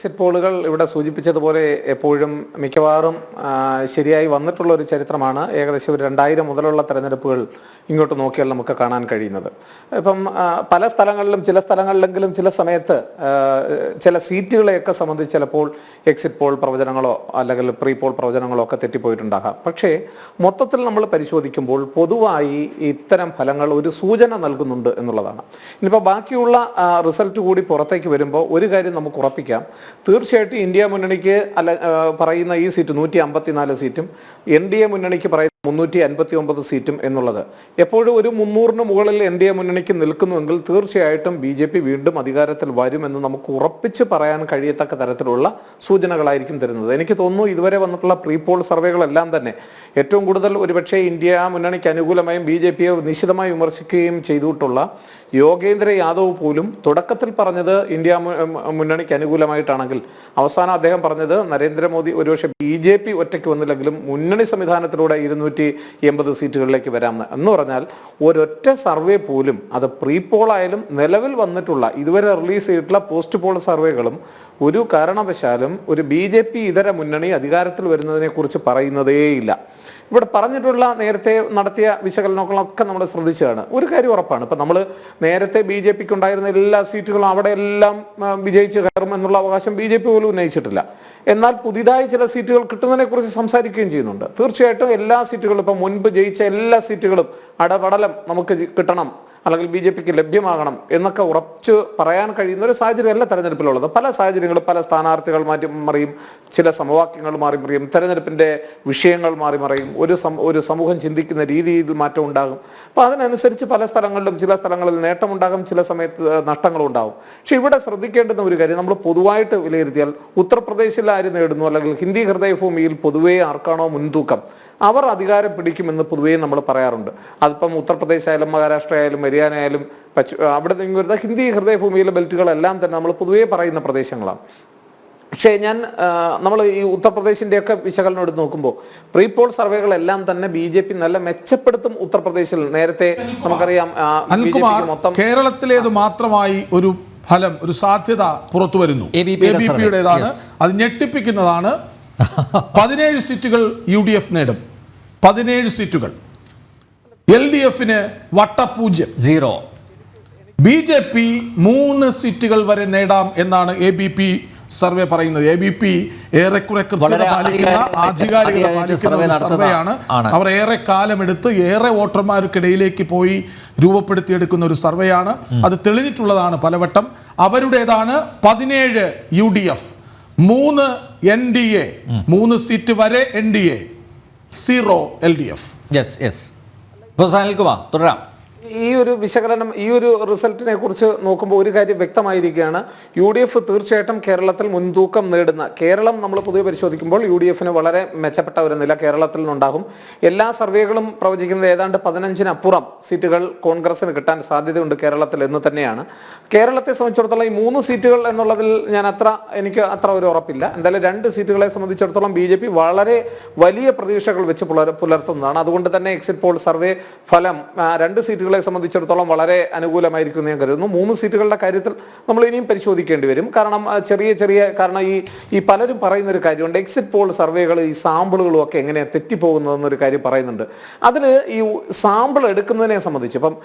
Exit പോളുകൾ ഇവിടെ സൂചിപ്പിച്ചതുപോലെ എപ്പോഴും മിക്കവാറും ശരിയായി വന്നിട്ടുള്ള ഒരു ചരിത്രമാണ്. ഏകദേശം ഒരു 2000 മുതലുള്ള തെരഞ്ഞെടുപ്പുകൾ ഇങ്ങോട്ട് നോക്കിയാൽ നമുക്ക് കാണാൻ കഴിയുന്നത്. ഇപ്പം പല സ്ഥലങ്ങളിലും ചില സ്ഥലങ്ങളിലെങ്കിലും ചില സമയത്ത് ചില സീറ്റുകളെയൊക്കെ സംബന്ധിച്ച് ചിലപ്പോൾ എക്സിറ്റ് പോൾ പ്രവചനങ്ങളോ അല്ലെങ്കിൽ പ്രീ പോൾ പ്രവചനങ്ങളോ ഒക്കെ തെറ്റിപ്പോയിട്ടുണ്ടാകാം. പക്ഷേ മൊത്തത്തിൽ നമ്മൾ പരിശോധിക്കുമ്പോൾ പൊതുവായി ഇത്തരം ഫലങ്ങൾ ഒരു സൂചന നൽകുന്നുണ്ട് എന്നുള്ളതാണ്. ഇനിയിപ്പോൾ ബാക്കിയുള്ള റിസൾട്ട് കൂടി പുറത്തേക്ക് വരുമ്പോൾ ഒരു കാര്യം നമുക്ക് ഉറപ്പിക്കാം, തീർച്ചയായിട്ടും ഇന്ത്യ മുന്നണിക്ക് പറയുന്ന ഈ സീറ്റ് 154 സീറ്റും NDA മുന്നണിക്ക് പറയുന്ന 359 സീറ്റും എന്നുള്ളത് എപ്പോഴും ഒരു 300-ന് മുകളിൽ NDA മുന്നണിക്ക് നിൽക്കുന്നുവെങ്കിൽ തീർച്ചയായിട്ടും BJP വീണ്ടും അധികാരത്തിൽ വരുമെന്ന് നമുക്ക് ഉറപ്പിച്ച് പറയാൻ കഴിയത്തക്ക തരത്തിലുള്ള സൂചനകളായിരിക്കും തരുന്നത്. എനിക്ക് തോന്നുന്നു ഇതുവരെ വന്നിട്ടുള്ള പ്രീ പോൾ സർവേകളെല്ലാം തന്നെ ഏറ്റവും കൂടുതൽ ഒരുപക്ഷെ ഇന്ത്യ മുന്നണിക്ക് അനുകൂലമായും BJPയെ നിശിതമായി വിമർശിക്കുകയും ചെയ്തിട്ടുള്ള യോഗേന്ദ്ര യാദവ് പോലും തുടക്കത്തിൽ പറഞ്ഞത് ഇന്ത്യ മുന്നണിക്ക് അനുകൂലമായിട്ടാണെങ്കിൽ അവസാനം അദ്ദേഹം പറഞ്ഞത് നരേന്ദ്രമോദി ഒരുപക്ഷെ BJP ഒറ്റയ്ക്ക് വന്നില്ലെങ്കിലും മുന്നണി സംവിധാനത്തിലൂടെ 280 സീറ്റുകളിലേക്ക് വരാം എന്ന് പറഞ്ഞാൽ ഒരൊറ്റ സർവേ പോലും അത് പ്രീ പോൾ ആയാലും നിലവിൽ വന്നിട്ടുള്ള ഇതുവരെ റിലീസ് ചെയ്തിട്ടുള്ള പോസ്റ്റ് പോൾ സർവേകളും ഒരു കാരണവശാലും ഒരു BJP ഇതര മുന്നണി അധികാരത്തിൽ വരുന്നതിനെ കുറിച്ച് പറയുന്നതേയില്ല. ഇവിടെ പറഞ്ഞിട്ടുള്ള നേരത്തെ നടത്തിയ വിശകലനങ്ങളൊക്കെ നമ്മൾ ശ്രദ്ധിച്ചതാണ്. ഒരു കാര്യം ഉറപ്പാണ്, ഇപ്പം നമ്മൾ നേരത്തെ BJPക്ക് ഉണ്ടായിരുന്ന എല്ലാ സീറ്റുകളും അവിടെ എല്ലാം വിജയിച്ച് കയറും എന്നുള്ള അവകാശം BJP പോലും ഉന്നയിച്ചിട്ടില്ല. എന്നാൽ പുതിയതായി ചില സീറ്റുകൾ കിട്ടുന്നതിനെ കുറിച്ച് സംസാരിക്കുകയും ചെയ്യുന്നുണ്ട്. തീർച്ചയായിട്ടും എല്ലാ സീറ്റുകളും ഇപ്പം മുൻപ് ജയിച്ച എല്ലാ സീറ്റുകളും അടപടലം നമുക്ക് കിട്ടണം അല്ലെങ്കിൽ BJPക്ക് ലഭ്യമാകണം എന്നൊക്കെ ഉറച്ചു പറയാൻ കഴിയുന്ന ഒരു സാഹചര്യമല്ല തെരഞ്ഞെടുപ്പിലുള്ളത്. പല സാഹചര്യങ്ങളും പല സ്ഥാനാർത്ഥികൾ മാറ്റി മറിയും, ചില സമവാക്യങ്ങൾ മാറി മറിയും, തെരഞ്ഞെടുപ്പിൻ്റെ വിഷയങ്ങൾ മാറി മറിയും, ഒരു സമൂഹം ചിന്തിക്കുന്ന രീതിയിൽ മാറ്റം ഉണ്ടാകും. അപ്പോൾ അതിനനുസരിച്ച് പല സ്ഥലങ്ങളിലും ചില സ്ഥലങ്ങളിൽ നേട്ടമുണ്ടാകും, ചില സമയത്ത് നഷ്ടങ്ങളും ഉണ്ടാകും. പക്ഷെ ഇവിടെ ശ്രദ്ധിക്കേണ്ടുന്ന ഒരു കാര്യം, നമ്മൾ പൊതുവായിട്ട് വിലയിരുത്തിയാൽ ഉത്തർപ്രദേശിൽ ആര് നേടുന്നു അല്ലെങ്കിൽ ഹിന്ദി ഹൃദയഭൂമിയിൽ പൊതുവേ ആർക്കാണോ മുൻതൂക്കം അവർ അധികാരം പിടിക്കുമെന്ന് പൊതുവേ നമ്മൾ പറയാറുണ്ട്. അതിപ്പം ഉത്തർപ്രദേശ് ആയാലും മഹാരാഷ്ട്ര ആയാലും ഹരിയാന ആയാലും അവിടെ നിന്ന് വരുന്ന ഹിന്ദി ഹൃദയഭൂമിയിലെ ബെൽറ്റുകളെല്ലാം തന്നെ നമ്മൾ പൊതുവേ പറയുന്ന പ്രദേശങ്ങളാണ്. പക്ഷേ നമ്മൾ ഈ ഉത്തർപ്രദേശിൻ്റെ ഒക്കെ വിശകലനം എടുത്ത് നോക്കുമ്പോൾ പ്രീ പോൾ സർവേകളെല്ലാം തന്നെ BJP നല്ല മെച്ചപ്പെടുത്തും. ഉത്തർപ്രദേശിൽ നേരത്തെ നമുക്കറിയാം മൊത്തം കേരളത്തിലേത് മാത്രമായി ഒരു ഫലം ഒരു സാധ്യത പുറത്തു വരുന്നു, ABPയുടേതാണ്. അത് ഞെട്ടിപ്പിക്കുന്നതാണ്. 17 സീറ്റുകൾ UDF നേടും, 17 സീറ്റുകൾ. LDFന് വട്ടപൂജ്യം 0. BJP 3 സീറ്റുകൾ വരെ നേടാം എന്നാണ് ABP സർവേ പറയുന്നത്. ABP ഏറെക്കുറെ കൃത്യത പാലിക്കുന്ന ആധികാരികത പാലിക്കുന്ന ഒരു സർവേയാണ്. അവർ ഏറെ കാലമെടുത്ത് ഏറെ വോട്ടർമാർക്കിടയിലേക്ക് പോയി രൂപപ്പെടുത്തിയെടുക്കുന്ന ഒരു സർവേയാണ്. അത് തെളിഞ്ഞിട്ടുള്ളതാണ് പലവട്ടം. അവരുടേതാണ് 17 UDF, 3 NDA, 3 സീറ്റ് വരെ NDA, 0 LDF. തുടരാം. ഈ ഒരു വിശകലനം, ഈ ഒരു റിസൾട്ടിനെ കുറിച്ച് നോക്കുമ്പോൾ ഒരു കാര്യം വ്യക്തമായിരിക്കുകയാണ്, UDF തീർച്ചയായിട്ടും കേരളത്തിൽ മുൻതൂക്കം നേടുന്ന, കേരളം നമ്മൾ പൊതുവെ പരിശോധിക്കുമ്പോൾ UDFന് വളരെ മെച്ചപ്പെട്ട ഒരു നില കേരളത്തിൽ നിന്നുണ്ടാകും. എല്ലാ സർവേകളും പ്രവചിക്കുന്നത് ഏതാണ്ട് 15-നപ്പുറം സീറ്റുകൾ കോൺഗ്രസിന് കിട്ടാൻ സാധ്യതയുണ്ട് കേരളത്തിൽ എന്ന് തന്നെയാണ്. കേരളത്തെ സംബന്ധിച്ചിടത്തോളം ഈ 3 സീറ്റുകൾ എന്നുള്ളതിൽ എനിക്ക് അത്ര ഒരു ഉറപ്പില്ല. എന്തായാലും 2 സീറ്റുകളെ സംബന്ധിച്ചിടത്തോളം BJP വളരെ വലിയ പ്രതീക്ഷകൾ വെച്ച് പുലർത്തുന്നതാണ്. അതുകൊണ്ട് തന്നെ എക്സിറ്റ് പോൾ സർവേ ഫലം 2 സീറ്റുകളെ സംബന്ധിച്ചിടത്തോളം വളരെ അനുകൂലമായിരിക്കും ഞാൻ കരുതുന്നു. 3 സീറ്റുകളുടെ കാര്യത്തിൽ നമ്മൾ ഇനിയും പരിശോധിക്കേണ്ടി വരും. കാരണം കാരണം ഈ പലരും പറയുന്ന ഒരു കാര്യമുണ്ട്, എക്സിറ്റ് പോൾ സർവേകൾ ഈ സാമ്പിളുകളും ഒക്കെ എങ്ങനെയാണ് തെറ്റിപ്പോകുന്നതെന്നൊരു കാര്യം പറയുന്നുണ്ട്. അതിൽ ഈ സാമ്പിൾ എടുക്കുന്നതിനെ സംബന്ധിച്ച് ഇപ്പം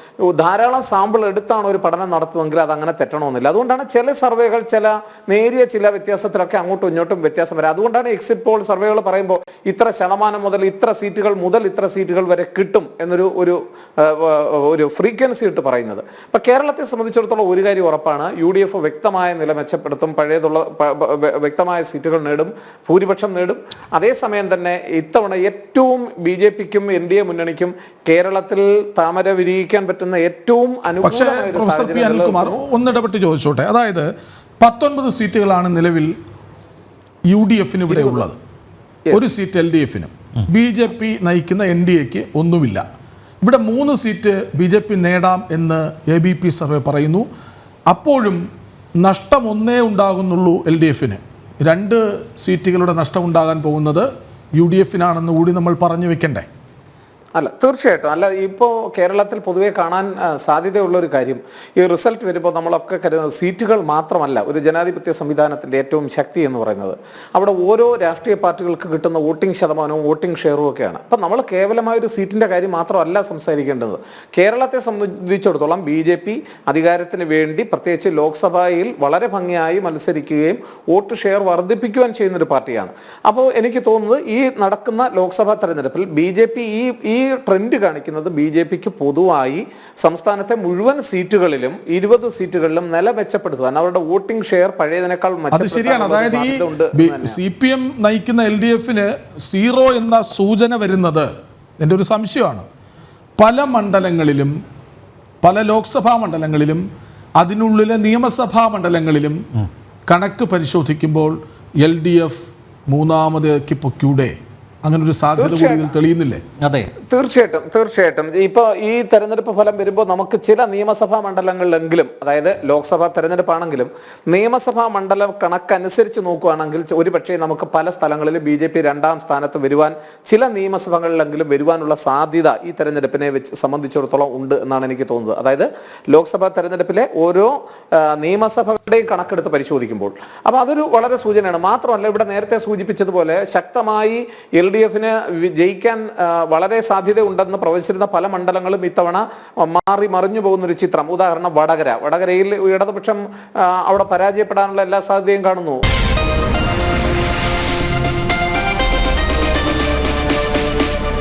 ധാരാളം സാമ്പിൾ എടുത്താണ് ഒരു പഠനം നടത്തുന്നതെങ്കിൽ അത് അങ്ങനെ തെറ്റണമെന്നില്ല. അതുകൊണ്ടാണ് ചില സർവേകൾ നേരിയ ചില വ്യത്യാസത്തിലൊക്കെ അങ്ങോട്ടും ഇങ്ങോട്ടും വ്യത്യാസം വരാം. അതുകൊണ്ടാണ് എക്സിറ്റ് പോൾ സർവേകൾ പറയുമ്പോൾ ഇത്ര ശതമാനം മുതൽ ഇത്ര സീറ്റുകൾ മുതൽ ഇത്ര സീറ്റുകൾ വരെ കിട്ടും എന്നൊരു ഒരു ഫ്രീക്വൻസി ഇട്ട് പറയുന്നത്. ഇപ്പൊ കേരളത്തെ സംബന്ധിച്ചിടത്തോളം ഒരു കാര്യം ഉറപ്പാണ്, UDF വ്യക്തമായ നില മെച്ചപ്പെടുത്തും, പഴയതുള്ള വ്യക്തമായ സീറ്റുകൾ നേടും, ഭൂരിപക്ഷം നേടും. അതേസമയം തന്നെ ഇത്തവണ ഏറ്റവും BJPക്കും NDA മുന്നണിക്കും കേരളത്തിൽ താമര വിരിയിക്കാൻ പറ്റുന്ന ഏറ്റവും ഒന്നിടപെട്ട് ചോദിച്ചോട്ടെ. അതായത് 19 സീറ്റുകളാണ് നിലവിൽ UDFന് ഇവിടെ ഉള്ളത്, 1 സീറ്റ് LDFനും. BJP നയിക്കുന്ന NDAക്ക് ഒന്നുമില്ല. ഇവിടെ 3 സീറ്റ് BJP നേടാം എന്ന് ABP സർവേ പറയുന്നു. അപ്പോഴും നഷ്ടം ഒന്നേ ഉണ്ടാകുന്നുള്ളൂ LDFന്. 2 സീറ്റുകളുടെ നഷ്ടം ഉണ്ടാകാൻ പോകുന്നത് UDFനാണെന്ന് കൂടി നമ്മൾ പറഞ്ഞു വെക്കണ്ടേ? അല്ല, തീർച്ചയായിട്ടും അല്ല. ഇപ്പോൾ കേരളത്തിൽ പൊതുവെ കാണാൻ സാധ്യതയുള്ള ഒരു കാര്യം, ഈ റിസൾട്ട് വരുമ്പോൾ നമ്മളൊക്കെ കരുതുന്നത് സീറ്റുകൾ മാത്രമല്ല ഒരു ജനാധിപത്യ സംവിധാനത്തിൻ്റെ ഏറ്റവും ശക്തി എന്ന് പറയുന്നത്. അവിടെ ഓരോ രാഷ്ട്രീയ പാർട്ടികൾക്ക് കിട്ടുന്ന വോട്ടിംഗ് ശതമാനവും വോട്ടിംഗ് ഷെയറും ഒക്കെയാണ്. അപ്പം നമ്മൾ കേവലമായ ഒരു സീറ്റിൻ്റെ കാര്യം മാത്രമല്ല സംസാരിക്കേണ്ടത്. കേരളത്തെ സംബന്ധിച്ചിടത്തോളം BJP അധികാരത്തിന് വേണ്ടി പ്രത്യേകിച്ച് ലോക്സഭയിൽ വളരെ ഭംഗിയായി മത്സരിക്കുകയും വോട്ട് ഷെയർ വർദ്ധിപ്പിക്കുകയും ചെയ്യുന്നൊരു പാർട്ടിയാണ്. അപ്പോൾ എനിക്ക് തോന്നുന്നത് ഈ നടക്കുന്ന ലോക്സഭാ തെരഞ്ഞെടുപ്പിൽ BJP ഈ ട്രെൻഡ് കാണിക്കുന്നത് BJPക്ക് പൊതുവായി സംസ്ഥാനത്തെ മുഴുവൻ സീറ്റുകളിലും 20 സീറ്റുകളിലും നില മെച്ചപ്പെടുത്തുവാൻ അവരുടെ വോട്ടിംഗ് ഷെയർ പഴയതിനേക്കാൾ അത് ശരിയാണ്. അതായത് ഈ CPM നയിക്കുന്ന LDFന് 0 എന്ന സൂചന വരുന്നത് എൻ്റെ ഒരു സംശയമാണ്. പല മണ്ഡലങ്ങളിലും, പല ലോക്സഭാ മണ്ഡലങ്ങളിലും, അതിനുള്ളിലെ നിയമസഭാ മണ്ഡലങ്ങളിലും കണക്ക് പരിശോധിക്കുമ്പോൾ LDF മൂന്നാമതേക്ക് പൊക്കൂടെ, അങ്ങനെ ഒരു സാധ്യത കൂടി ഇതിൽ തെളിയുന്നില്ലേ? അതെ, തീർച്ചയായിട്ടും ഇപ്പോൾ ഈ തെരഞ്ഞെടുപ്പ് ഫലം വരുമ്പോൾ നമുക്ക് ചില നിയമസഭാ മണ്ഡലങ്ങളിലെങ്കിലും, അതായത് ലോക്സഭാ തെരഞ്ഞെടുപ്പാണെങ്കിലും നിയമസഭാ മണ്ഡലം കണക്കനുസരിച്ച് നോക്കുകയാണെങ്കിൽ ഒരുപക്ഷെ നമുക്ക് പല സ്ഥലങ്ങളിലും BJP 2ാം സ്ഥാനത്ത് വരുവാൻ, ചില നിയമസഭകളിലെങ്കിലും വരുവാനുള്ള സാധ്യത ഈ തെരഞ്ഞെടുപ്പിനെ സംബന്ധിച്ചിടത്തോളം ഉണ്ട് എന്നാണ് എനിക്ക് തോന്നുന്നത്. അതായത് ലോക്സഭാ തെരഞ്ഞെടുപ്പിലെ ഓരോ നിയമസഭകളുടെയും കണക്കെടുത്ത് പരിശോധിക്കുമ്പോൾ അപ്പോൾ അതൊരു വളരെ സൂചനയാണ്. മാത്രമല്ല, ഇവിടെ നേരത്തെ സൂചിപ്പിച്ചതുപോലെ ശക്തമായി LDFന് ജയിക്കാൻ വളരെ സാധ്യത ഉണ്ടെന്ന് പ്രവചിച്ചിരുന്ന പല മണ്ഡലങ്ങളും ഇത്തവണ മാറി മറിഞ്ഞു പോകുന്നൊരു ചിത്രം. ഉദാഹരണം വടകരയിൽ ഇടതുപക്ഷം അവിടെ പരാജയപ്പെടാനുള്ള എല്ലാ സാധ്യതയും കാണുന്നു.